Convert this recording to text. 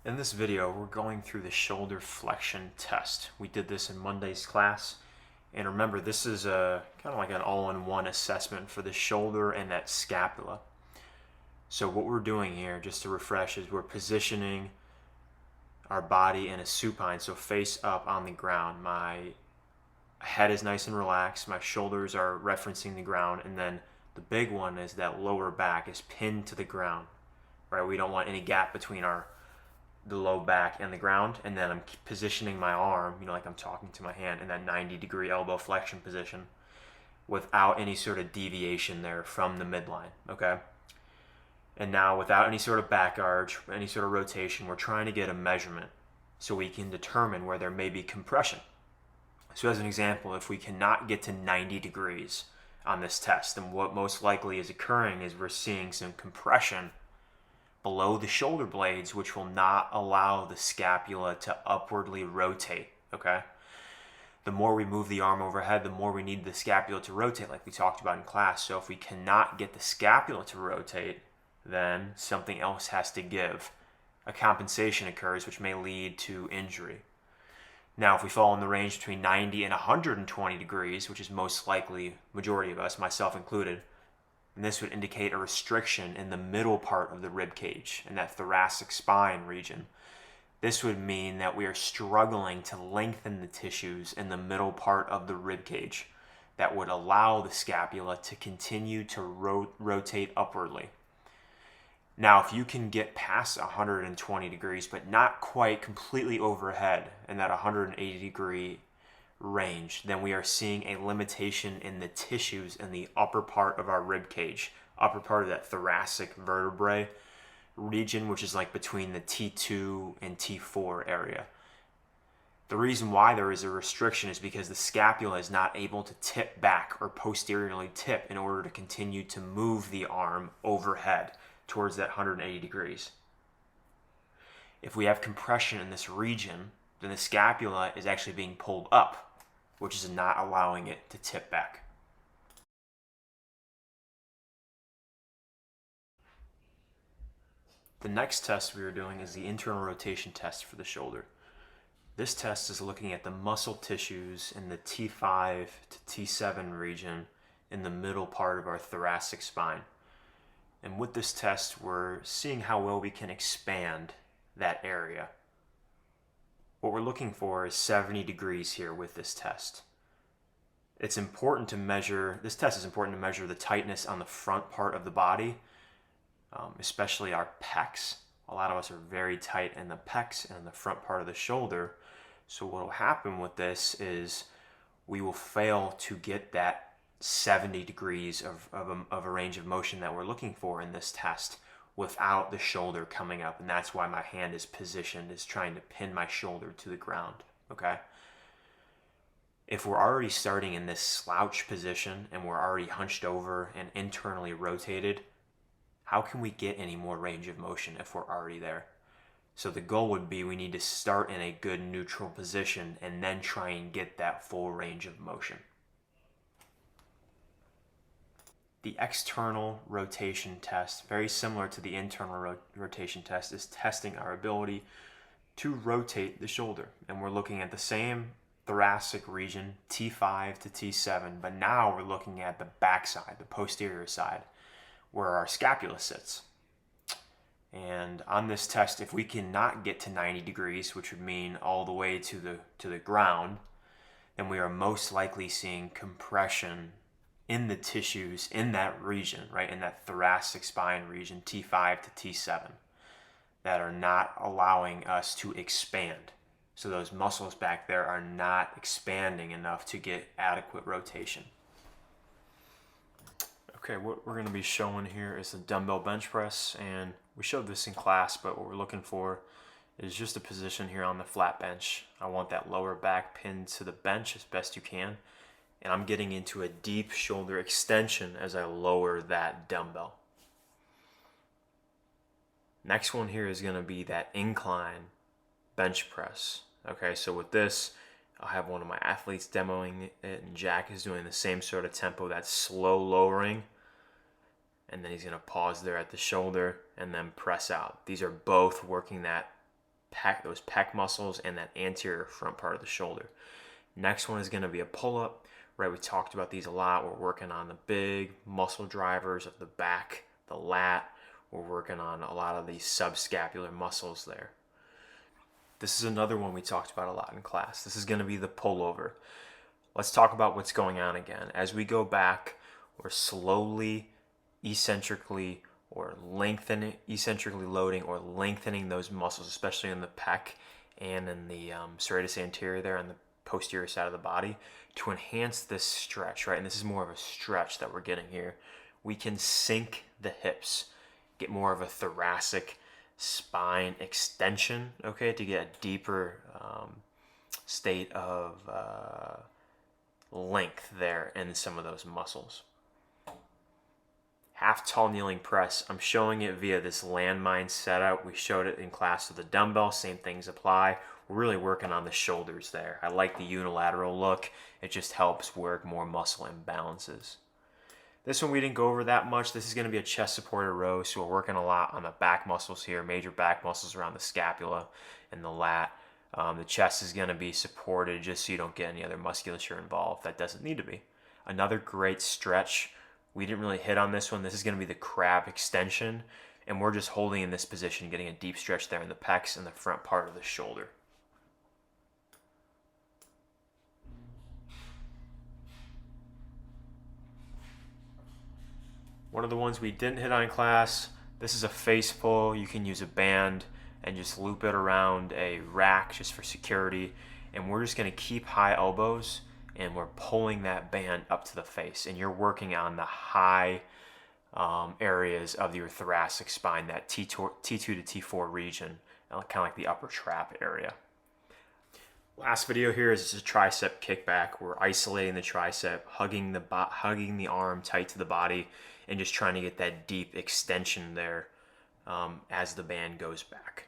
In this video, we're going through the shoulder flexion test. We did this in Monday's class. And remember, this is a kind of like an all-in-one assessment for the shoulder and that scapula. So what we're doing here, just to refresh, is we're positioning our body in a supine, so face up on the ground. My head is nice and relaxed, my shoulders are referencing the ground, and then the big one is that lower back is pinned to the ground, right? We don't want any gap between the low back and the ground, and then I'm positioning my arm, like I'm talking to my hand in that 90-degree elbow flexion position without any sort of deviation there from the midline, okay? And now without any sort of back arch, any sort of rotation, we're trying to get a measurement so we can determine where there may be compression. So as an example, if we cannot get to 90 degrees on this test, then what most likely is occurring is we're seeing some compression below the shoulder blades, which will not allow the scapula to upwardly rotate, okay? The more we move the arm overhead, the more we need the scapula to rotate, like we talked about in class. So if we cannot get the scapula to rotate, then something else has to give. A compensation occurs, which may lead to injury. Now, if we fall in the range between 90 and 120 degrees, which is most likely majority of us, myself included, and this would indicate a restriction in the middle part of the rib cage, in that thoracic spine region. This would mean that we are struggling to lengthen the tissues in the middle part of the rib cage that would allow the scapula to continue to rotate upwardly. Now, if you can get past 120 degrees, but not quite completely overhead in that 180-degree range, then we are seeing a limitation in the tissues in the upper part of our rib cage, upper part of that thoracic vertebrae region, which is like between the T2 and T4 area. The reason why there is a restriction is because the scapula is not able to tip back or posteriorly tip in order to continue to move the arm overhead towards that 180 degrees. If we have compression in this region, then the scapula is actually being pulled up, which is not allowing it to tip back. The next test we are doing is the internal rotation test for the shoulder. This test is looking at the muscle tissues in the T5 to T7 region in the middle part of our thoracic spine. And with this test, we're seeing how well we can expand that area. What we're looking for is 70 degrees here with this test. It's important to measure, this test is important to measure the tightness on the front part of the body, especially our pecs. A lot of us are very tight in the pecs and in the front part of the shoulder. So what will happen with this is we will fail to get that 70 degrees of a range of motion that we're looking for in this test without the shoulder coming up. And that's why my hand is positioned, is trying to pin my shoulder to the ground, okay? If we're already starting in this slouch position and we're already hunched over and internally rotated, how can we get any more range of motion if we're already there? So the goal would be we need to start in a good neutral position and then try and get that full range of motion. The external rotation test, very similar to the internal rotation test, is testing our ability to rotate the shoulder. And we're looking at the same thoracic region, T5 to T7, but now we're looking at the back side, the posterior side, where our scapula sits. And on this test, if we cannot get to 90 degrees, which would mean all the way to the ground, then we are most likely seeing compression in the tissues in that region, right, in that thoracic spine region, T5 to T7, that are not allowing us to expand. So those muscles back there are not expanding enough to get adequate rotation. Okay, what we're going to be showing here is the dumbbell bench press, and we showed this in class, but what we're looking for is just a position here on the flat bench. I want that lower back pinned to the bench as best you can, and I'm getting into a deep shoulder extension as I lower that dumbbell. Next one here is going to be that incline bench press. Okay, so with this, I'll have one of my athletes demoing it, and Jack is doing the same sort of tempo, that slow lowering, and then he's going to pause there at the shoulder and then press out. These are both working that those pec muscles and that anterior front part of the shoulder. Next one is going to be a pull-up, right? We talked about these a lot. We're working on the big muscle drivers of the back, the lat. We're working on a lot of these subscapular muscles there. This is another one we talked about a lot in class. This is going to be the pullover. Let's talk about what's going on again. As we go back, we're slowly, eccentrically loading or lengthening those muscles, especially in the pec and in the serratus anterior there on the posterior side of the body, to enhance this stretch, right? And this is more of a stretch that we're getting here. We can sink the hips, get more of a thoracic spine extension, okay, to get a deeper state of length there in some of those muscles. Half tall kneeling press, I'm showing it via this landmine setup. We showed it in class with the dumbbell, same things apply. We're really working on the shoulders there. I like the unilateral look. It just helps work more muscle imbalances. This one we didn't go over that much. This is going to be a chest supported row, so we're working a lot on the back muscles here, major back muscles around the scapula and the lat. The chest is going to be supported just so you don't get any other musculature involved. That doesn't need to be. Another great stretch, we didn't really hit on this one. This is going to be the crab extension, and we're just holding in this position, getting a deep stretch there in the pecs and the front part of the shoulder. One of the ones we didn't hit on in class, this is a face pull. You can use a band and just loop it around a rack just for security. And we're just gonna keep high elbows and we're pulling that band up to the face. And you're working on the high areas of your thoracic spine, that T2 to T4 region, kind of like the upper trap area. Last video here is just a tricep kickback. We're isolating the tricep, hugging the arm tight to the body, and just trying to get that deep extension there as the band goes back.